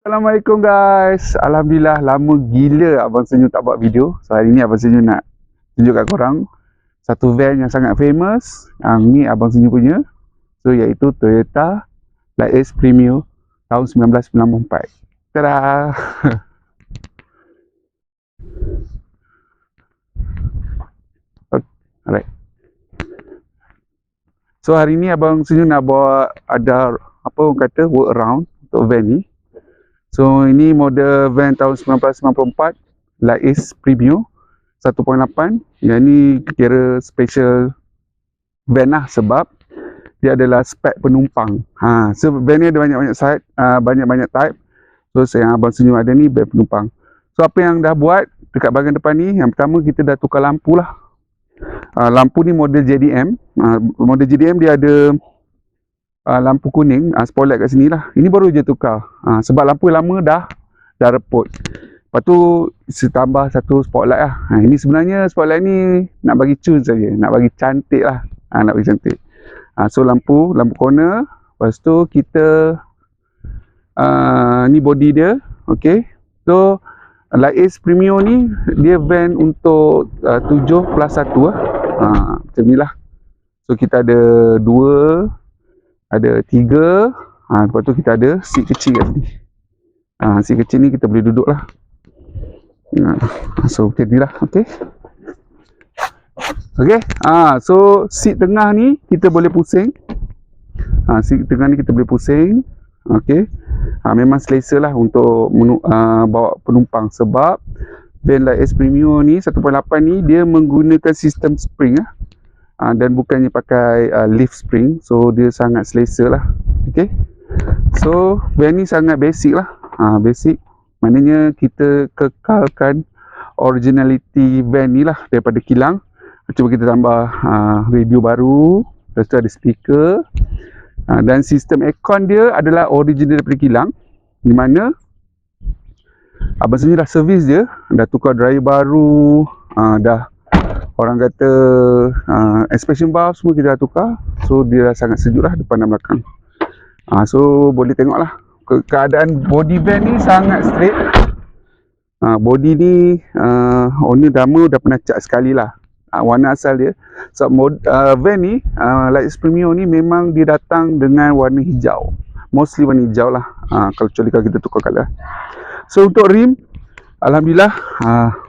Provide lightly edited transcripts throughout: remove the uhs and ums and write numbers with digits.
Assalamualaikum guys. Alhamdulillah lama gila Abang Senyum tak buat video. So hari ni Abang Senyum nak tunjuk kat korang satu van yang sangat famous. Ni Abang Senyum punya. So iaitu Toyota Light Premio tahun 1994. Tada. Alright. So hari ni Abang Senyum nak bawa ada apa orang kata work around untuk van ni. So ini model van tahun 1994 Light Premio 1.8. Yang ni kira special van lah sebab dia adalah spek penumpang. So van ni ada banyak-banyak side, banyak-banyak type. So yang Abang Senyum ada ni van penumpang. So apa yang dah buat dekat bahagian depan ni, yang pertama kita dah tukar lampu lah. Lampu ni model JDM. Model JDM dia ada lampu kuning, spotlight kat sini lah. Ini baru je tukar. Sebab lampu lama dah reput. Lepas tu tambah satu spotlight lah. Ini sebenarnya spotlight ni nak bagi cun saja, nak bagi cantik lah. Nak bagi cantik. So lampu corner. Lepas tu kita ni body dia. Okay. So Light Premio ni dia van untuk 7+1 lah. Macam ni lah. So kita ada 2, ada 3. Lepas tu kita ada seat kecil kat sini. Seat kecil ni kita boleh duduk lah. So macam ni lah. Okay. Okay. So seat tengah ni kita boleh pusing. Seat tengah ni kita boleh pusing. Okay. Memang selesa lah untuk bawa penumpang. Sebab van Light Premio ni 1.8 ni dia menggunakan sistem spring lah. Dan bukannya pakai lift spring. So dia sangat selesa lah. Okay. So van ni sangat basic lah. Basic maknanya kita kekalkan originality van ni lah daripada kilang. Cuba kita tambah radio baru. Lepas tu ada speaker. Dan sistem aircon dia adalah original daripada kilang. Di mana Abang Senyum dah servis dia. Dah tukar dryer baru. Dah orang kata expansion valve semua kita dah tukar. So dia dah sangat sejuk lah depan dan belakang. So boleh tengok lah keadaan body van ni sangat straight. Body ni owner lama dah pernah cat sekali lah. Warna asal dia. So van ni Light Premio ni memang dia datang dengan warna hijau. Mostly warna hijau lah. Kecuali kalau kita tukar colour. So untuk rim, alhamdulillah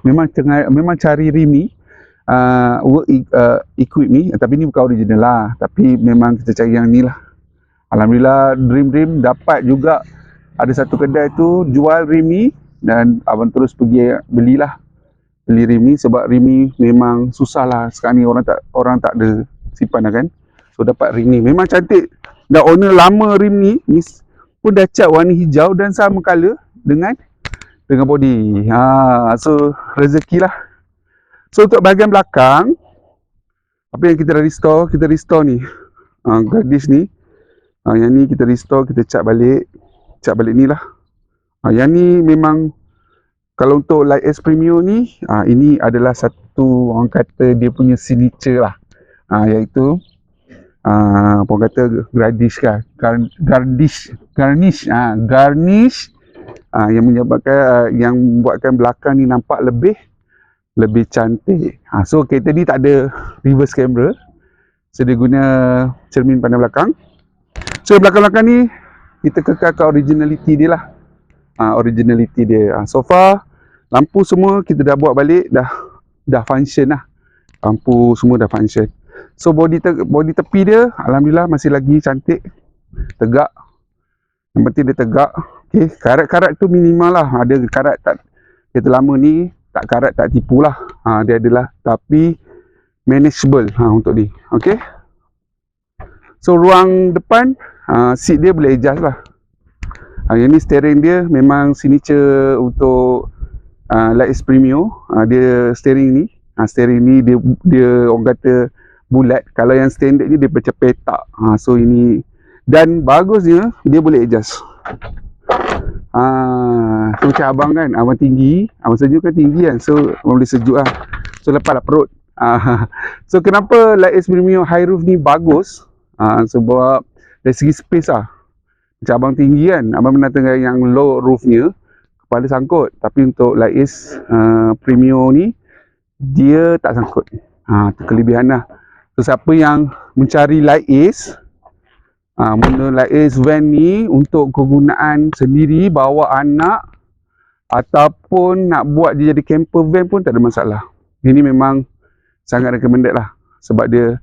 memang cari rim ni work equip ni, tapi ni bukan original lah, tapi memang kita cari yang ni lah. Alhamdulillah rim dapat juga. Ada satu kedai tu jual rim ni dan abang terus pergi beli rim ni. Sebab rim ni memang susah lah sekarang ni, orang tak ada simpan dah kan. So dapat rim ni memang cantik. Dan owner lama rim ni pun dah cat warna hijau dan sama color dengan body. So rezeki lah. So untuk bahagian belakang, apa yang kita dah restore? Kita restore ni garnish ni. Yang ni kita restore, kita cat balik ni lah. Yang ni memang kalau untuk Light Premio ni, ini adalah satu orang kata dia punya signature lah. Iaitu apa orang kata garnish kan. Garnish yang menyebabkan yang membuatkan belakang ni nampak lebih cantik. So kereta ni tak ada reverse camera. So dia guna cermin pandang belakang. So belakang-belakang ni kita kekalkan originality dia lah. Originality dia. So far lampu semua kita dah buat balik, dah function lah. Lampu semua dah function. So body tepi dia alhamdulillah masih lagi cantik, tegak. Yang penting dia tegak. Okay, karat-karat tu minimal lah. Ada karat tak, kereta lama ni tak karat tak tipu lah. Dia adalah, tapi manageable untuk ni. Okay. So ruang depan, seat dia boleh adjust lah. Yang ni steering dia memang signature untuk Light Premio. Dia steering ni dia orang kata bulat. Kalau yang standard ni dia macam petak. So ini, dan bagusnya dia boleh adjust. So macam abang kan, abang tinggi, abang sejuk kan tinggi kan. So abang boleh sejuk lah. So lepaslah perut. So kenapa Light Premio high roof ni bagus? Sebab dari segi space lah. Macam abang tinggi kan, abang pernah tengok yang low roofnya, kepala sangkut. Tapi untuk Light Ace Premium ni, dia tak sangkut. Itu kelebihan lah. So siapa yang mencari Light Ace, guna Light Ace van ni untuk kegunaan sendiri, bawa anak, ataupun nak buat dia jadi camper van pun tak ada masalah. Ini memang sangat recommended lah. Sebab dia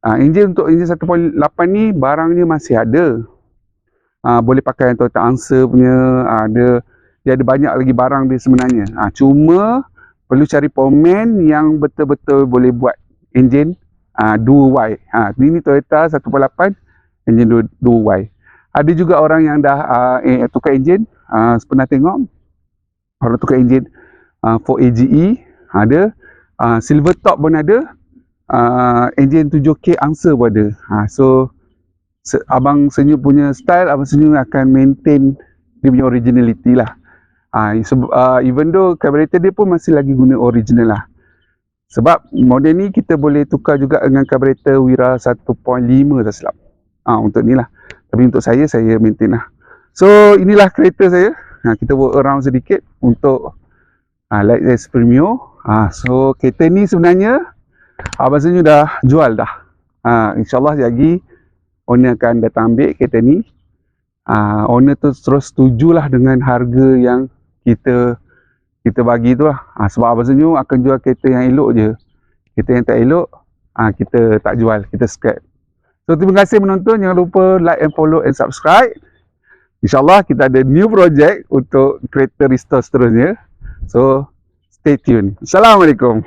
enjin untuk enjin 1.8 ni barangnya masih ada. Boleh pakai yang Toyota Answer punya, dia ada banyak lagi barang dia sebenarnya. Cuma perlu cari pomen yang betul-betul boleh buat enjin 2Y. Ini Toyota 1.8 enjin 2Y. Ada juga orang yang dah tukar enjin, pernah tengok orang tukar enjin 4AGE ada, silver top pun ada, enjin 7K Answer pun ada. So abang Senyum punya style, abang Senyum akan maintain dia punya originality lah. Even though carburetor dia pun masih lagi guna original lah. Sebab model ni kita boleh tukar juga dengan carburetor Wira 1.5 tak silap. Untuk ni lah. Tapi untuk saya maintain lah. So inilah kereta saya. Kita work around sedikit untuk Light Ace Premium. So kereta ni sebenarnya abang Senyum dah jual dah. InsyaAllah lagi owner akan datang ambil kereta ni. Owner tu terus setujulah dengan harga yang kita bagi tu lah. Sebab abang Senyum akan jual kereta yang elok je. Kereta yang tak elok, kita tak jual, kita scrap. So terima kasih menonton, jangan lupa like and follow and subscribe. InsyaAllah kita ada new project untuk kereta restore seterusnya. So stay tune. Assalamualaikum.